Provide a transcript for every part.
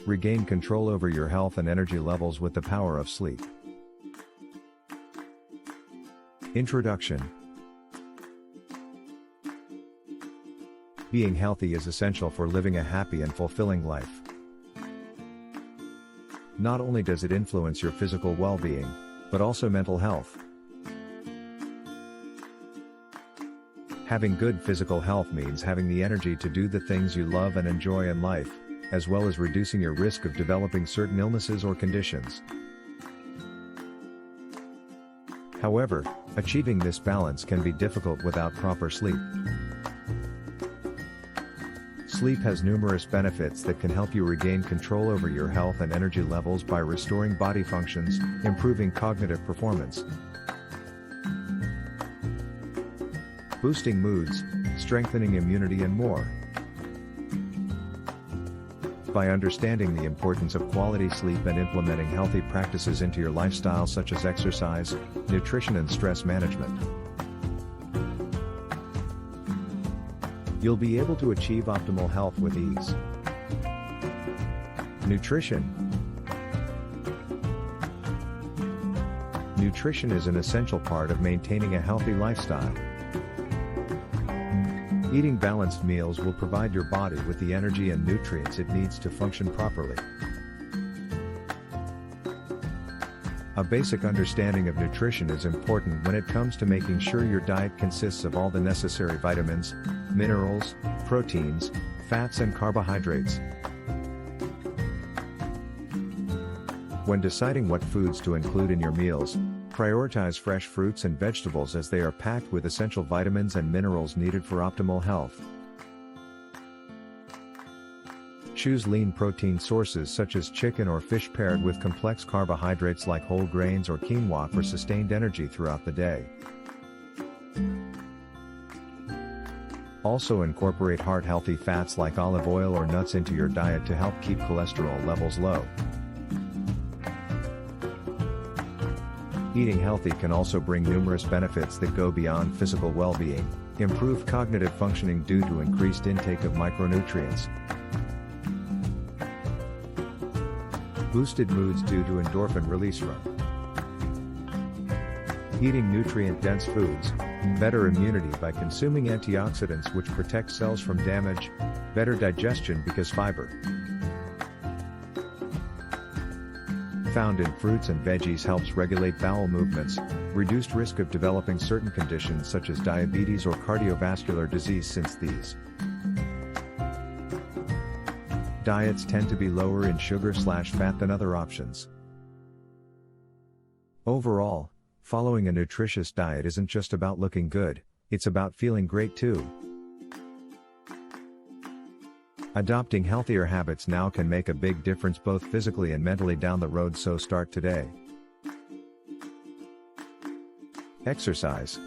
Regain control over your health and energy levels with the power of sleep. Introduction. Being healthy is essential for living a happy and fulfilling life. Not only does it influence your physical well-being, but also mental health. Having good physical health means having the energy to do the things you love and enjoy in life, as well as reducing your risk of developing certain illnesses or conditions. However, achieving this balance can be difficult without proper sleep. Sleep has numerous benefits that can help you regain control over your health and energy levels by restoring body functions, improving cognitive performance, boosting moods, strengthening immunity and more. By understanding the importance of quality sleep and implementing healthy practices into your lifestyle such as exercise, nutrition and stress management, you'll be able to achieve optimal health with ease. Nutrition. Nutrition is an essential part of maintaining a healthy lifestyle. Eating balanced meals will provide your body with the energy and nutrients it needs to function properly. A basic understanding of nutrition is important when it comes to making sure your diet consists of all the necessary vitamins, minerals, proteins, fats and carbohydrates. When deciding what foods to include in your meals, prioritize fresh fruits and vegetables as they are packed with essential vitamins and minerals needed for optimal health. Choose lean protein sources such as chicken or fish paired with complex carbohydrates like whole grains or quinoa for sustained energy throughout the day. Also incorporate heart-healthy fats like olive oil or nuts into your diet to help keep cholesterol levels low. Eating healthy can also bring numerous benefits that go beyond physical well-being, improved cognitive functioning due to increased intake of micronutrients, boosted moods due to endorphin release from eating nutrient-dense foods, better immunity by consuming antioxidants which protect cells from damage, better digestion because fiber found in fruits and veggies helps regulate bowel movements, reduced risk of developing certain conditions such as diabetes or cardiovascular disease since these diets tend to be lower in sugar/fat than other options. Overall, following a nutritious diet isn't just about looking good, it's about feeling great too. Adopting healthier habits now can make a big difference both physically and mentally down the road, so start today. Exercise.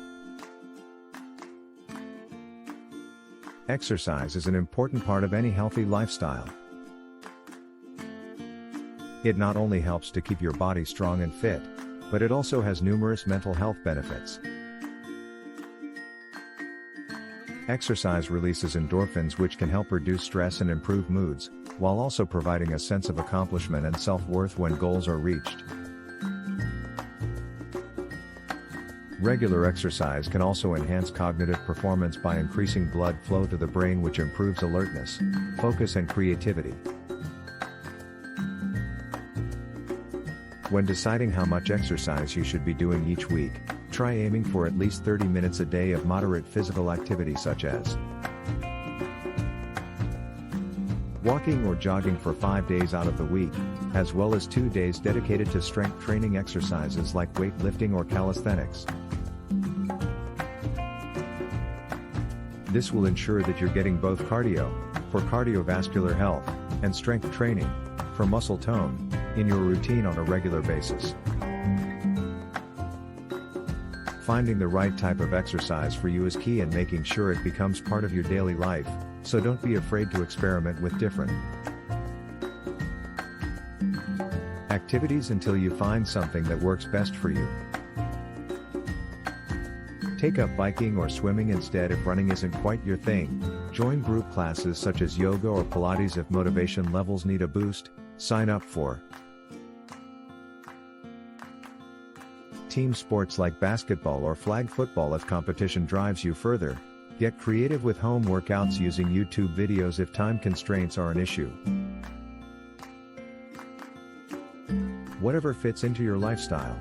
Exercise is an important part of any healthy lifestyle. It not only helps to keep your body strong and fit, but it also has numerous mental health benefits. Exercise releases endorphins which can help reduce stress and improve moods, while also providing a sense of accomplishment and self-worth when goals are reached. Regular exercise can also enhance cognitive performance by increasing blood flow to the brain, which improves alertness, focus and creativity. When deciding how much exercise you should be doing each week, try aiming for at least 30 minutes a day of moderate physical activity such as walking or jogging for 5 days out of the week, as well as 2 days dedicated to strength training exercises like weightlifting or calisthenics. This will ensure that you're getting both cardio, for cardiovascular health, and strength training, for muscle tone, in your routine on a regular basis. Finding the right type of exercise for you is key in making sure it becomes part of your daily life, so don't be afraid to experiment with different activities until you find something that works best for you. Take up biking or swimming instead if running isn't quite your thing. Join group classes such as yoga or Pilates if motivation levels need a boost. Sign up for team sports like basketball or flag football if competition drives you further. Get creative with home workouts using YouTube videos if time constraints are an issue. Whatever fits into your lifestyle.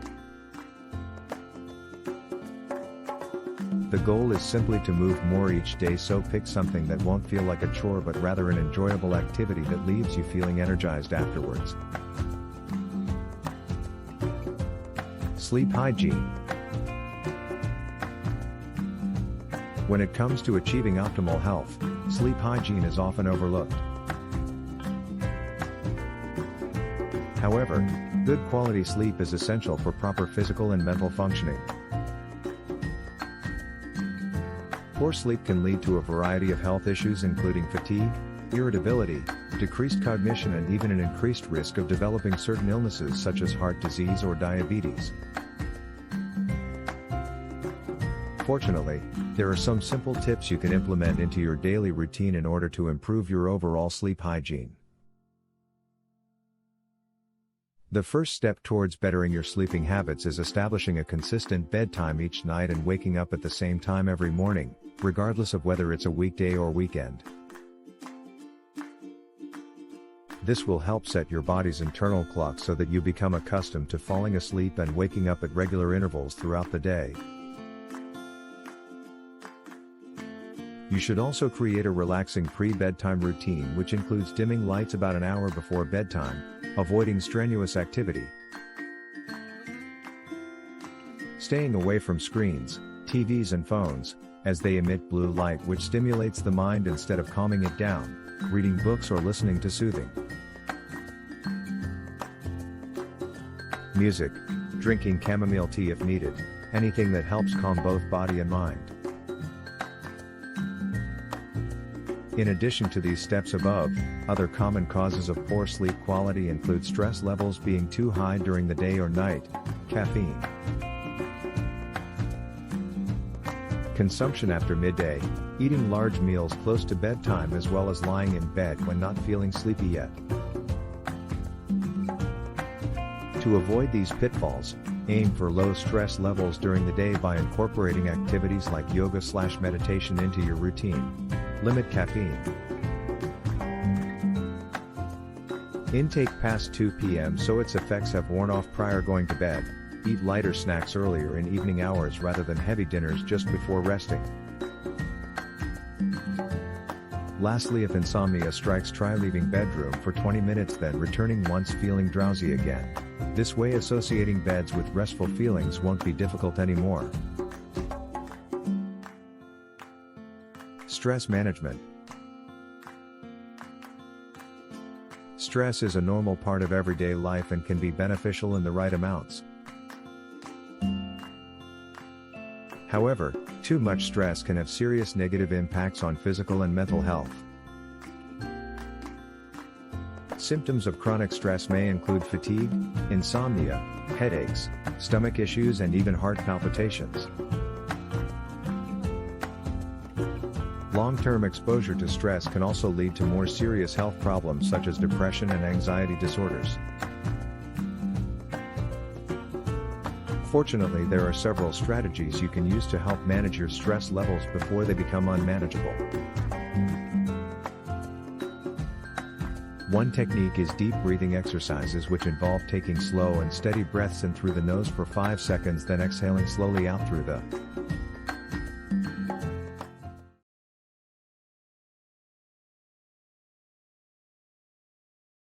The goal is simply to move more each day, so pick something that won't feel like a chore but rather an enjoyable activity that leaves you feeling energized afterwards. Sleep hygiene. When it comes to achieving optimal health, sleep hygiene is often overlooked. However, good quality sleep is essential for proper physical and mental functioning. Poor sleep can lead to a variety of health issues including fatigue, irritability, decreased cognition and even an increased risk of developing certain illnesses such as heart disease or diabetes. Fortunately, there are some simple tips you can implement into your daily routine in order to improve your overall sleep hygiene. The first step towards bettering your sleeping habits is establishing a consistent bedtime each night and waking up at the same time every morning, regardless of whether it's a weekday or weekend. This will help set your body's internal clock so that you become accustomed to falling asleep and waking up at regular intervals throughout the day. You should also create a relaxing pre-bedtime routine which includes dimming lights about an hour before bedtime, avoiding strenuous activity, staying away from screens, TVs and phones, as they emit blue light which stimulates the mind instead of calming it down, reading books or listening to soothing music, drinking chamomile tea if needed, anything that helps calm both body and mind. In addition to these steps above, other common causes of poor sleep quality include stress levels being too high during the day or night, caffeine, consumption after midday, eating large meals close to bedtime as well as lying in bed when not feeling sleepy yet. To avoid these pitfalls, aim for low stress levels during the day by incorporating activities like yoga/meditation into your routine. Limit caffeine intake past 2 p.m. so its effects have worn off prior going to bed. Eat lighter snacks earlier in evening hours rather than heavy dinners just before resting. Lastly, if insomnia strikes, try leaving bedroom for 20 minutes then returning once feeling drowsy again. This way associating beds with restful feelings won't be difficult anymore. Stress management. Stress is a normal part of everyday life and can be beneficial in the right amounts. However, too much stress can have serious negative impacts on physical and mental health. Symptoms of chronic stress may include fatigue, insomnia, headaches, stomach issues and even heart palpitations. Long-term exposure to stress can also lead to more serious health problems such as depression and anxiety disorders. Fortunately, there are several strategies you can use to help manage your stress levels before they become unmanageable. One technique is deep breathing exercises which involve taking slow and steady breaths in through the nose for 5 seconds then exhaling slowly out through the